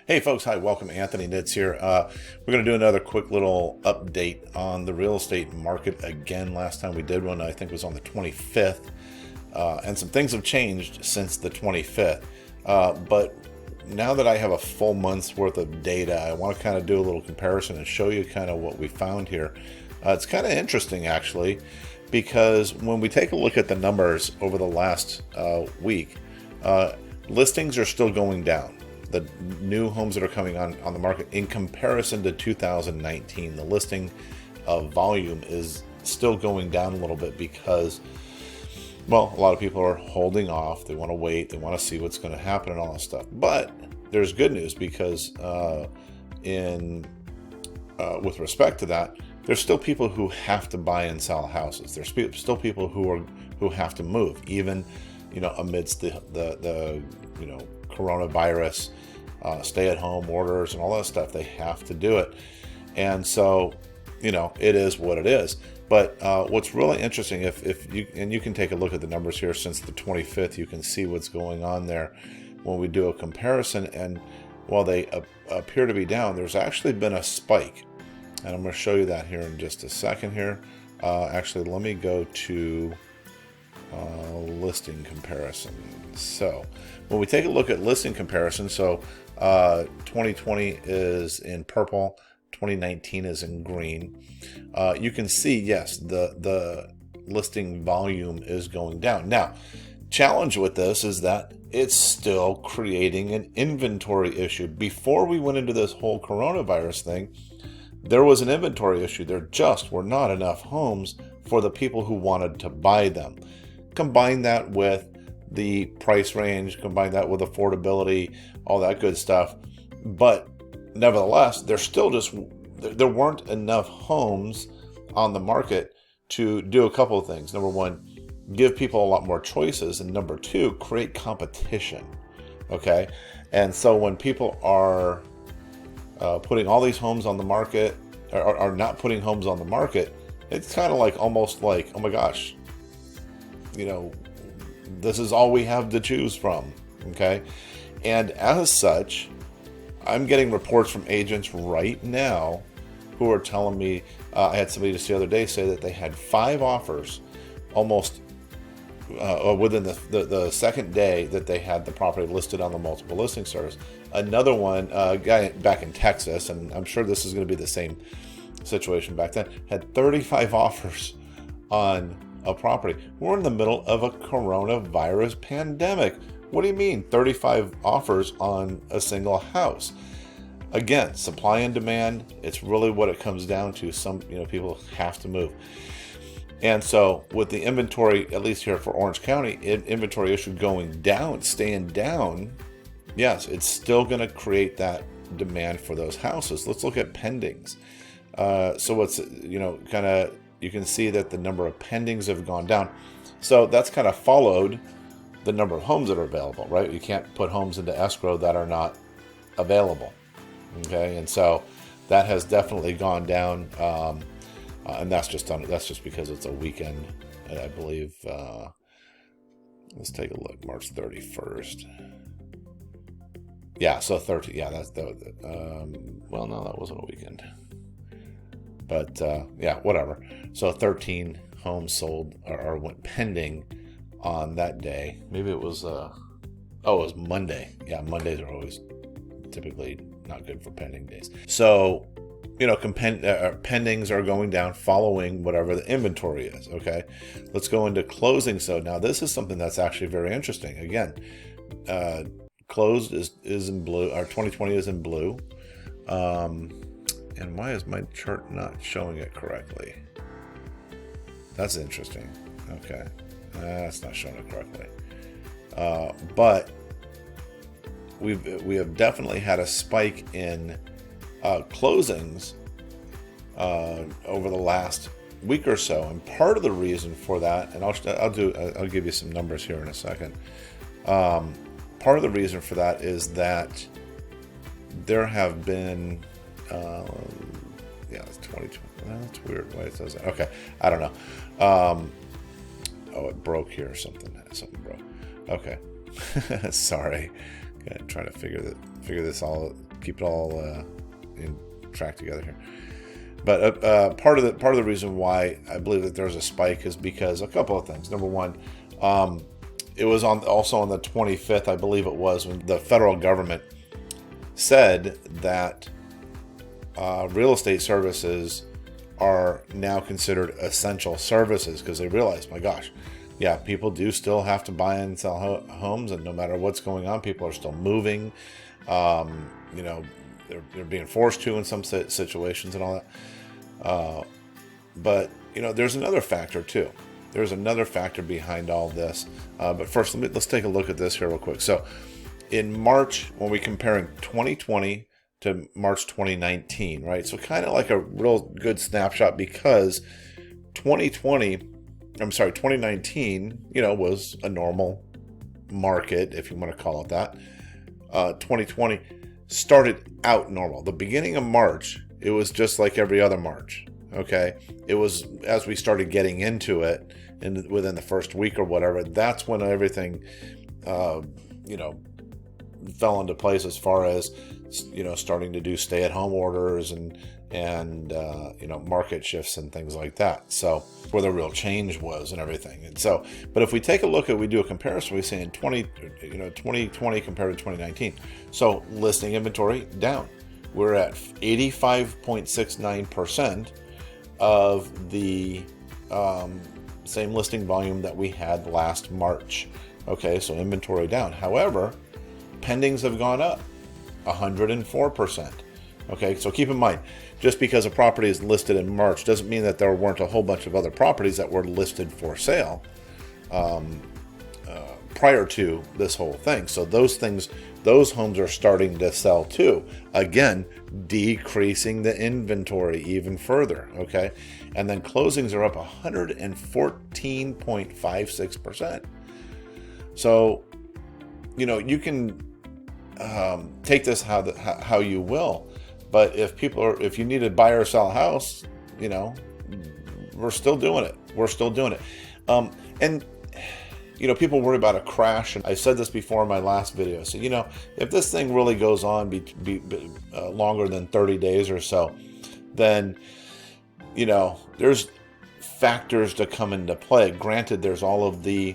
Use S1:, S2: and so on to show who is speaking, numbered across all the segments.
S1: Hey folks, hi, welcome. Anthony Nitz here. We're going to do another quick little update on the real estate market again. Last time we did one, I think, was on the 25th, and some things have changed since the 25th. But now that I have a full month's worth of data, I want to kind of do a little comparison and show you kind of what we found here. It's kind of interesting, actually, because when we take a look at the numbers over the last week, listings are still going down. The new homes that are coming on the market in comparison to 2019, the listing volume is still going down a little bit because, well, a lot of people are holding off. They want to wait. They want to see what's going to happen and all that stuff. But there's good news because with respect to that, there's still people who have to buy and sell houses. There's still people who have to move, even amidst the coronavirus, stay-at-home orders and all that stuff. They have to do it, and so it is what it is. But what's really interesting, if you can take a look at the numbers here since the 25th, you can see what's going on there when we do a comparison. And while they appear to be down, there's actually been a spike, and I'm going to show you that here in just a second here. Actually, let me go to listing comparison. So when we take a look at listing comparison, so 2020 is in purple, 2019 is in green. You can see, yes, the listing volume is going down. Now, challenge with this is that it's still creating an inventory issue. Before we went into this whole coronavirus thing, there was an inventory issue. There just were not enough homes for the people who wanted to buy them. Combine that with the price range, combine that with affordability, all that good stuff. But nevertheless, there weren't enough homes on the market to do a couple of things. Number one, give people a lot more choices. And number two, create competition. Okay. And so when people are putting all these homes on the market, or are not putting homes on the market, it's kind of like almost like, oh my gosh, this is all we have to choose from. Okay. And as such, I'm getting reports from agents right now who are telling me, I had somebody just the other day say that they had 5 offers almost within the second day that they had the property listed on the multiple listing service. Another one, a guy back in Texas, and I'm sure this is going to be the same situation back then, had 35 offers on a property. We're in the middle of a coronavirus pandemic. What do you mean 35 offers on a single house? Again, supply and demand, it's really what it comes down to. Some people have to move. And so with the inventory, at least here for Orange County, inventory issue going down, staying down, yes, it's still going to create that demand for those houses. Let's look at pendings. So what's, you can see that the number of pendings have gone down. So that's kind of followed the number of homes that are available, right? You can't put homes into escrow that are not available. Okay. And so that has definitely gone down. And that's just because it's a weekend, I believe. Let's take a look. March 31st. Yeah, so 30. Yeah, well, no, that wasn't a weekend. But yeah, whatever. So 13 homes sold or went pending on that day. Maybe it was it was Monday. Yeah, Mondays are always typically not good for pending days. So pendings are going down following whatever the inventory is. Okay, let's go into closing. So now this is something that's actually very interesting. Again, closed is in blue. Our 2020 is in blue. And why is my chart not showing it correctly? That's interesting. Okay, that's not showing it correctly. But we have definitely had a spike in closings over the last week or so, and part of the reason for that, and I'll give you some numbers here in a second. Part of the reason for that is that there have been, it's 2020. That's weird why it says that. Okay, I don't know. It broke here. Something broke. Okay, sorry. Okay, trying to figure this all, keep it all in track together here. But part of the reason why I believe that there's a spike is because a couple of things. Number one, it was also on the 25th, I believe it was, when the federal government said that real estate services are now considered essential services, because they realized, my gosh, yeah, people do still have to buy and sell homes, and no matter what's going on, people are still moving. You know, they're being forced to in some situations and all that. But you know, there's another factor too. There's another factor behind all this. But first, let's take a look at this here real quick. So, in March, when we're comparing 2020 to March 2019, right? So kind of like a real good snapshot, because 2019, you know, was a normal market, if you want to call it that. 2020 started out normal. The beginning of March, it was just like every other March. Okay, it was as we started getting into it, and within the first week or whatever, that's when everything, you know, fell into place as far as, you know, starting to do stay-at-home orders and you know, market shifts and things like that. So where the real change was and everything. And so, but if we take a look at, we do a comparison, we say in 2020 compared to 2019. So listing inventory down. We're at 85.69% of the same listing volume that we had last March. Okay, so inventory down. However, pendings have gone up 104%. Okay, so keep in mind, just because a property is listed in March doesn't mean that there weren't a whole bunch of other properties that were listed for sale prior to this whole thing. So those homes are starting to sell too. Again, decreasing the inventory even further. Okay, and then closings are up 114.56%. So, you know, you can take this how you will, but if you need to buy or sell a house, you know, we're still doing it. And you know, people worry about a crash, and I said this before in my last video. So, you know, if this thing really goes on longer than 30 days or so, then, you know, there's factors to come into play. Granted, there's all of the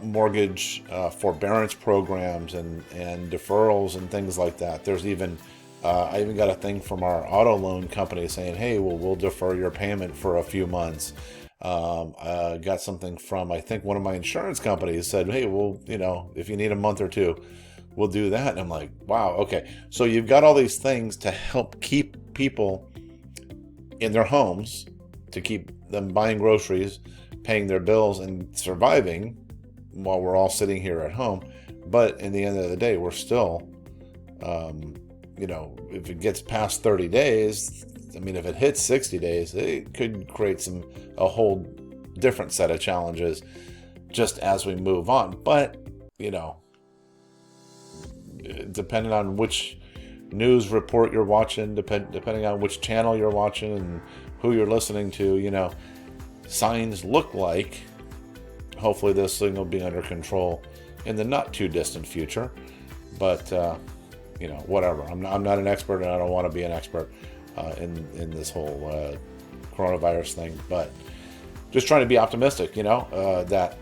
S1: mortgage forbearance programs and deferrals and things like that. There's even I even got a thing from our auto loan company saying, hey, well, we'll defer your payment for a few months. I got something from, I think, one of my insurance companies said, hey, well, you know, if you need a month or two, we'll do that. And I'm like, wow, okay. So you've got all these things to help keep people in their homes, to keep them buying groceries, paying their bills, and surviving while we're all sitting here at home. But in the end of the day, we're still, you know, if it gets past 30 days, I mean, if it hits 60 days, it could create a whole different set of challenges just as we move on. But, you know, depending on which news report you're watching, depending on which channel you're watching and who you're listening to, you know, signs look like hopefully this thing will be under control in the not too distant future. But, you know, whatever. I'm not an expert, and I don't want to be an expert in this whole coronavirus thing, but just trying to be optimistic, you know, that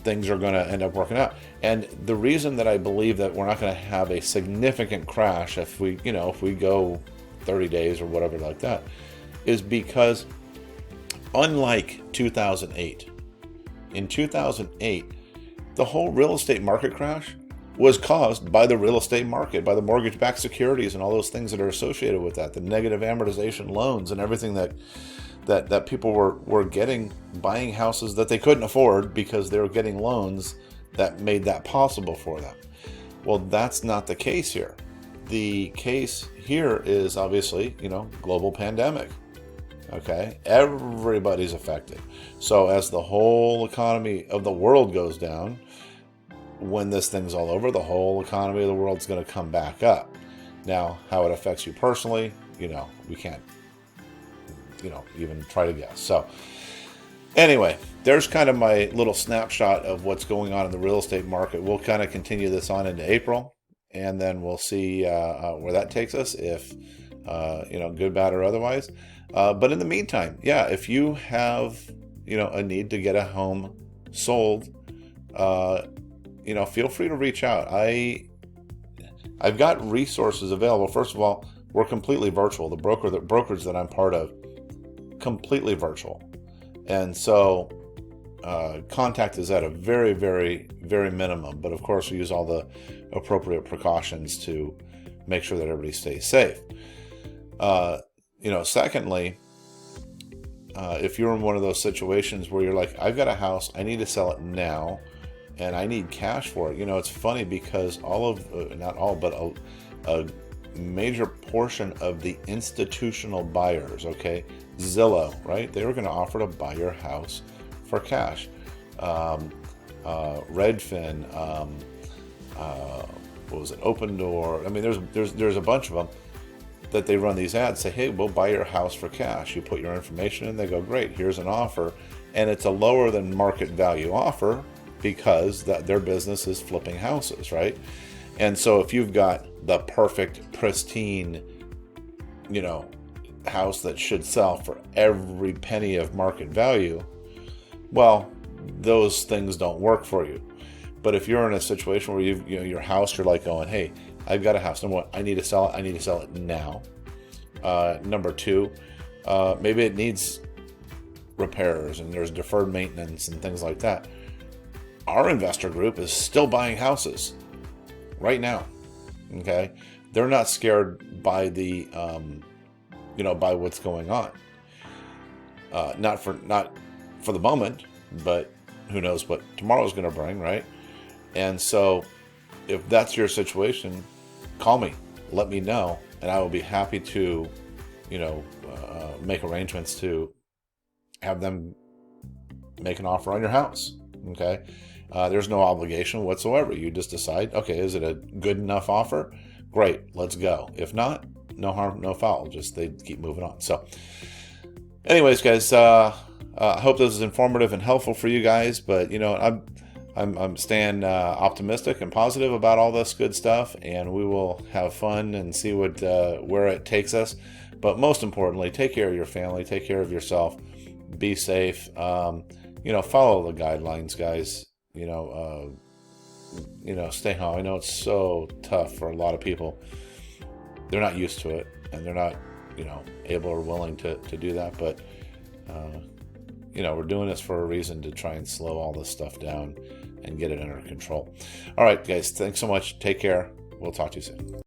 S1: things are going to end up working out. And the reason that I believe that we're not going to have a significant crash if we go 30 days or whatever like that, is because unlike 2008, in 2008, the whole real estate market crash was caused by the real estate market, by the mortgage-backed securities and all those things that are associated with that, the negative amortization loans and everything that people were getting, buying houses that they couldn't afford because they were getting loans that made that possible for them. Well, that's not the case here. The case here is obviously, you know, global pandemic. Okay, everybody's affected. So as the whole economy of the world goes down, when this thing's all over, the whole economy of the world's going to come back up. Now, how it affects you personally, you know, we can't, you know, even try to guess. So Anyway, there's kind of my little snapshot of what's going on in the real estate market. We'll kind of continue this on into April, and then we'll see where that takes us, if good, bad, or otherwise. But in the meantime, yeah, if you have a need to get a home sold, feel free to reach out. I've got resources available. First of all, we're completely virtual. The brokerage that I'm part of, completely virtual. And so contact is at a very, very, very minimum. But of course, we use all the appropriate precautions to make sure that everybody stays safe. Secondly, if you're in one of those situations where you're like, I've got a house, I need to sell it now, and I need cash for it. It's funny because not all, but a major portion of the institutional buyers, okay, Zillow, right? They were going to offer to buy your house for cash. Redfin, what was it? Open Door. I mean, there's a bunch of them that they run these ads. Say, hey, we'll buy your house for cash. You put your information in. They go, great. Here's an offer, and it's a lower than market value offer because their business is flipping houses, right? And so if you've got the perfect, pristine, house that should sell for every penny of market value, well, those things don't work for you. But if you're in a situation where your house, you're like going, hey, I've got a house. Number one, I need to sell it. I need to sell it now. Number two, maybe it needs repairs and there's deferred maintenance and things like that. Our investor group is still buying houses right now. Okay, they're not scared by the by what's going on. Not for the moment, but who knows what tomorrow's going to bring, right? And so, if that's your situation, call me, let me know, and I will be happy to, make arrangements to have them make an offer on your house. Okay. There's no obligation whatsoever. You just decide, okay, is it a good enough offer? Great, let's go. If not, no harm, no foul. Just they keep moving on. So, anyways, guys, I hope this is informative and helpful for you guys. But I'm staying optimistic and positive about all this good stuff, and we will have fun and see where it takes us. But most importantly, take care of your family, take care of yourself, be safe. Follow the guidelines, guys. Stay home. I know it's so tough for a lot of people. They're not used to it, and they're not, able or willing to do that. But, we're doing this for a reason, to try and slow all this stuff down and get it under control. All right, guys, thanks so much. Take care. We'll talk to you soon.